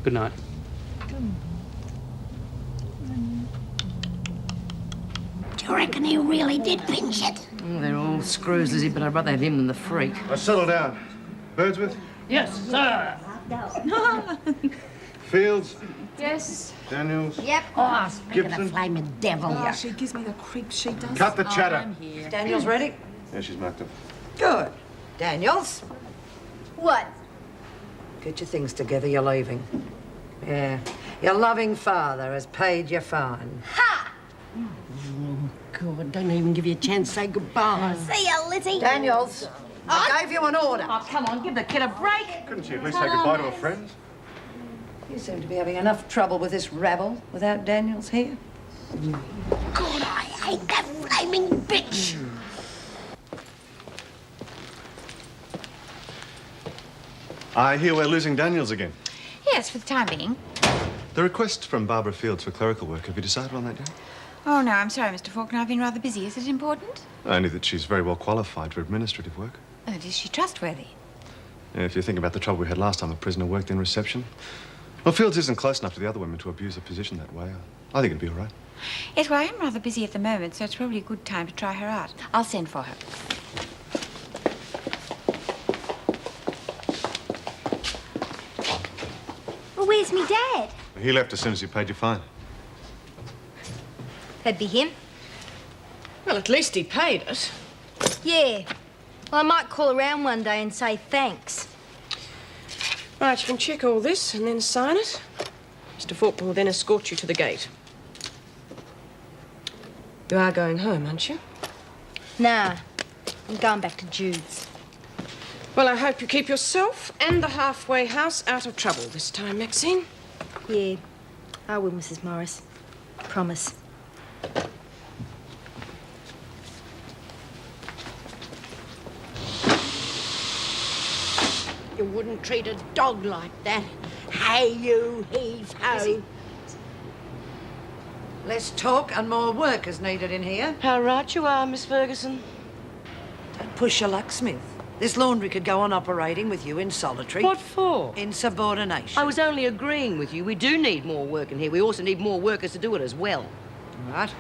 Good night. Do you reckon he really did pinch it? Oh, they're all screws, Lizzie, but I'd rather have him than the freak. Now settle down. Birdsworth? Yes, sir. Fields? Yes. Daniels? Yep. Oh, speak of Gibson? the flaming devil. Oh, she gives me the creeps, she does. Cut the chatter. I'm here. Daniel's ready? Yeah, she's marked up. Good. Daniels, What? get your things together, you're leaving. Yeah. Your loving father has paid your fine. Ha! God, don't even give you a chance to say goodbye. See ya, Lizzie. Daniels, I gave you an order. Oh, come on, give the kid a break. Couldn't she at least say goodbye to her friends? You seem to be having enough trouble with this rabble without Daniels here. God, I hate that flaming bitch. I hear we're losing Daniels again. Yes, for the time being. The request from Barbara Fields for clerical work, have you decided on that yet? Oh, no, I'm sorry, Mr. Faulkner. I've been rather busy. Is it important? Only that she's very well qualified for administrative work. Oh, is she trustworthy? Yeah, if you think about the trouble we had last time a prisoner worked in reception. Well, Fields isn't close enough to the other women to abuse a position that way. I think it'd be all right. Yes, well, I am rather busy at the moment, so it's probably a good time to try her out. I'll send for her. Well, where's me dad? He left as soon as you paid your fine. That'd be him. Well, at least he paid it. Yeah. Well, I might call around one day and say thanks. Right, you can check all this and then sign it. Mr. Faulkner will then escort you to the gate. You are going home, aren't you? Nah, I'm going back to Jude's. Well, I hope you keep yourself and the halfway house out of trouble this time, Maxine. Yeah, I will, Mrs. Morris. Promise. You wouldn't treat a dog like that. Hey, you heave-ho. Less talk and more work is needed in here. How right you are, Miss Ferguson. Don't push your luck, Smith. This laundry could go on operating with you in solitary. What for? Insubordination. I was only agreeing with you. We do need more work in here. We also need more workers to do it as well. All right.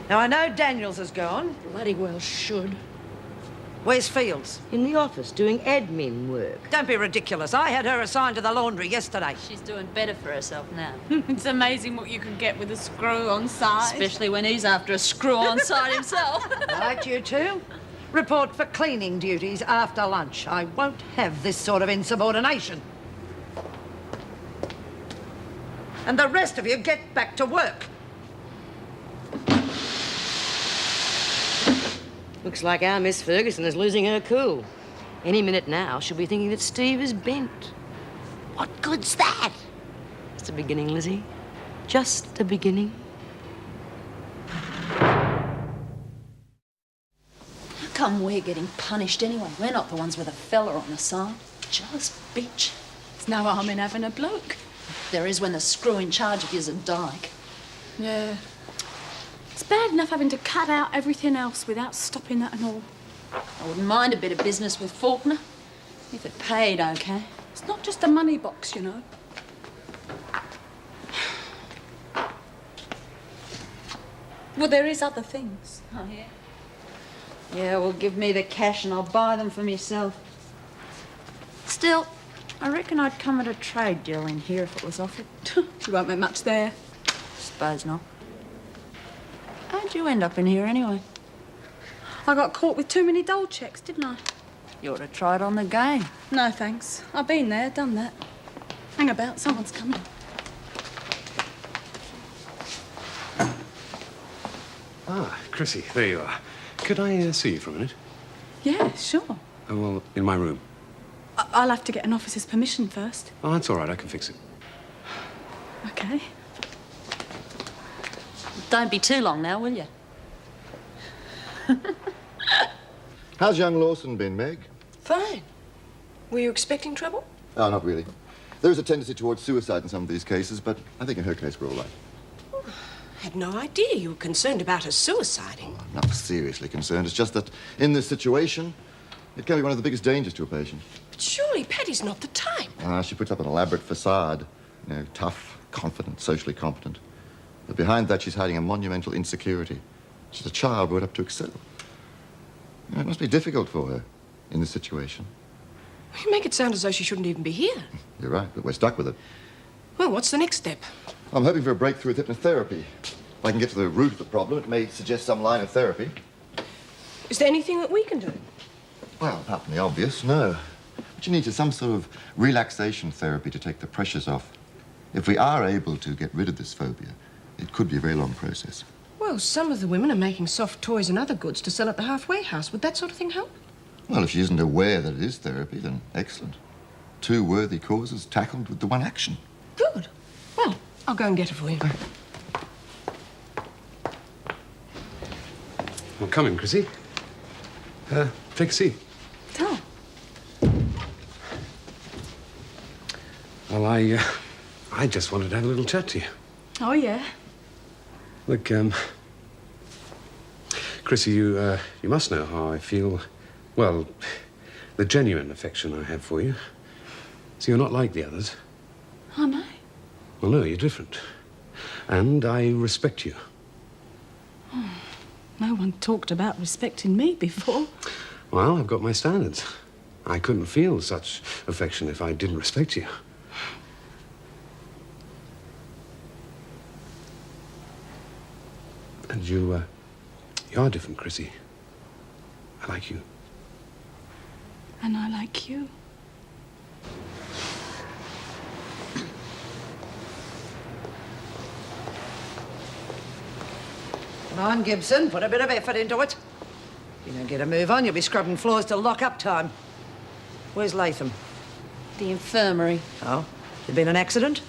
Now, I know Daniels has gone. Bloody well should. Where's Fields? In the office, doing admin work. Don't be ridiculous. I had her assigned to the laundry yesterday. She's doing better for herself now. It's amazing what you can get with a screw on side. Especially when he's after a screw on side himself. Right, you two. Report for cleaning duties after lunch. I won't have this sort of insubordination. And the rest of you get back to work. Looks like our Miss Ferguson is losing her cool. Any minute now, she'll be thinking that Steve is bent. What good's that? Just the beginning, Lizzie. Just the beginning. How come we're getting punished anyway? We're not the ones with a fella on the side. Jealous bitch. There's no harm in having a bloke. There is when the screw in charge of you's a dyke. Yeah. It's bad enough having to cut out everything else without stopping that and all. I wouldn't mind a bit of business with Faulkner, if it paid okay. It's not just a money box, you know. Well, there is other things. Oh, yeah? Yeah, well, give me the cash and I'll buy them for myself. Still, I reckon I'd come at a trade deal in here if it was offered. You won't make much there. Suppose not. How'd you end up in here anyway? I got caught with too many dole checks, didn't I? You ought to try it on the game. No, thanks. I've been there, done that. Hang about, someone's coming. Ah, Chrissy, there you are. Could I see you for a minute? Yeah, sure. Oh, well, in my room. I'll have to get an officer's permission first. Oh, that's all right. I can fix it. Okay. Don't be too long now, will you? How's young Lawson been, Meg? Fine. Were you expecting trouble? Oh, not really. There is a tendency towards suicide in some of these cases, but I think in her case we're all right. I had no idea you were concerned about her suiciding. I'm not seriously concerned. It's just that in this situation, it can be one of the biggest dangers to a patient. Sure, Surely Patty's not the type. She puts up an elaborate facade. You know, tough, confident, socially competent. But behind that, she's hiding a monumental insecurity. She's a child brought up to excel. You know, it must be difficult for her in this situation. You make it sound as though she shouldn't even be here. You're right, but we're stuck with it. Well, what's the next step? I'm hoping for a breakthrough with hypnotherapy. If I can get to the root of the problem, it may suggest some line of therapy. Is there anything that we can do? Well, apart from the obvious, no. What you need is some sort of relaxation therapy to take the pressures off. If we are able to get rid of this phobia, it could be a very long process. Well, some of the women are making soft toys and other goods to sell at the halfway house. Would that sort of thing help? Well, if she isn't aware that it is therapy, then excellent. Two worthy causes tackled with the one action. Good. Well, I'll go and get her for you. Well, come in, Chrissy. Take a seat. Oh. Well, I just wanted to have a little chat to you. Oh, yeah. Look, Chrissy, you must know how I feel. Well, the genuine affection I have for you. So you're not like the others. Oh, no. Well, no, you're different. And I respect you. Oh, no one talked about respecting me before. Well, I've got my standards. I couldn't feel such affection if I didn't respect you. And you are different, Chrissy. I like you. And I like you. Come on, Gibson, put a bit of effort into it. If you don't get a move on, you'll be scrubbing floors till lock-up time. Where's Latham? The infirmary. Oh, there been an accident?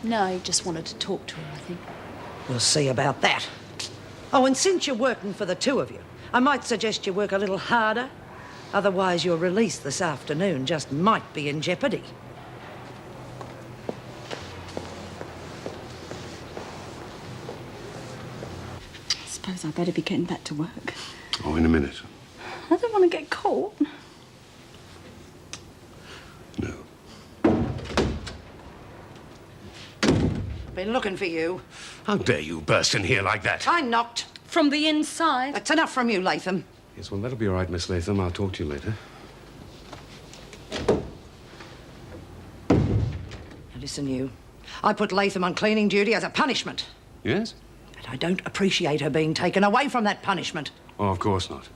No, he just wanted to talk to her, I think. We'll see about that. Oh, and since you're working for the two of you, I might suggest you work a little harder. Otherwise, your release this afternoon just might be in jeopardy. I suppose I'd better be getting back to work. Oh, in a minute. I don't want to get caught. No. Been looking for you. How dare you burst in here like that? I knocked. From the inside. That's enough from you, Latham. Yes, well, that'll be all right, Miss Latham. I'll talk to you later. Now listen, you. I put Latham on cleaning duty as a punishment. Yes? But I don't appreciate her being taken away from that punishment. Oh, of course not.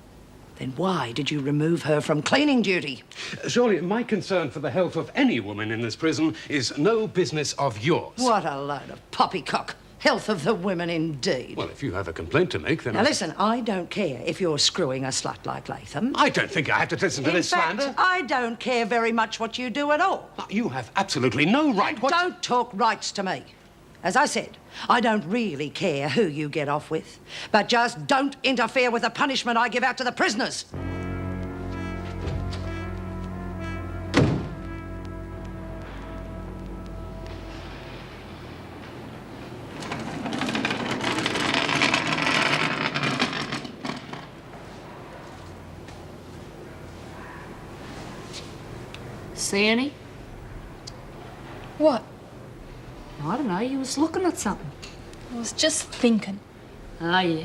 Then why did you remove her from cleaning duty? Surely my concern for the health of any woman in this prison is no business of yours. What a load of poppycock. Health of the women, indeed. Well, if you have a complaint to make, then... Now, listen, I don't care if you're screwing a slut like Latham. I don't think I have to listen to this slander. I don't care very much what you do at all. You have absolutely no right... Don't talk rights to me. As I said, I don't really care who you get off with. But just don't interfere with the punishment I give out to the prisoners. See any? What? I don't know, you was looking at something. I was just thinking. Oh, yeah.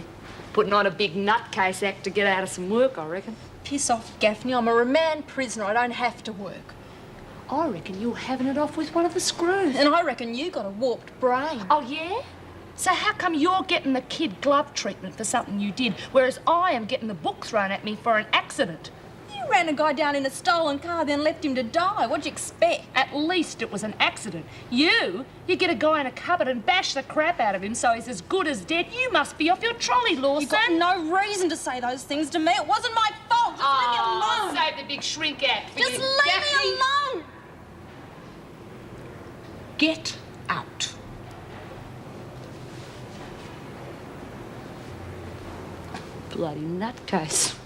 Putting on a big nutcase act to get out of some work, I reckon. Piss off, Gaffney. I'm a remand prisoner. I don't have to work. I reckon you're having it off with one of the screws. And I reckon you got a warped brain. Oh, yeah? So how come you're getting the kid glove treatment for something you did, whereas I am getting the book thrown at me for an accident? You ran a guy down in a stolen car, then left him to die. What'd you expect? At least it was an accident. You get a guy in a cupboard and bash the crap out of him so he's as good as dead. You must be off your trolley, Lawson. You've got no reason to say those things to me. It wasn't my fault. Just leave me alone. Save the big shrink act for Just you, leave Daphne. me alone. Get out. Bloody nutcase.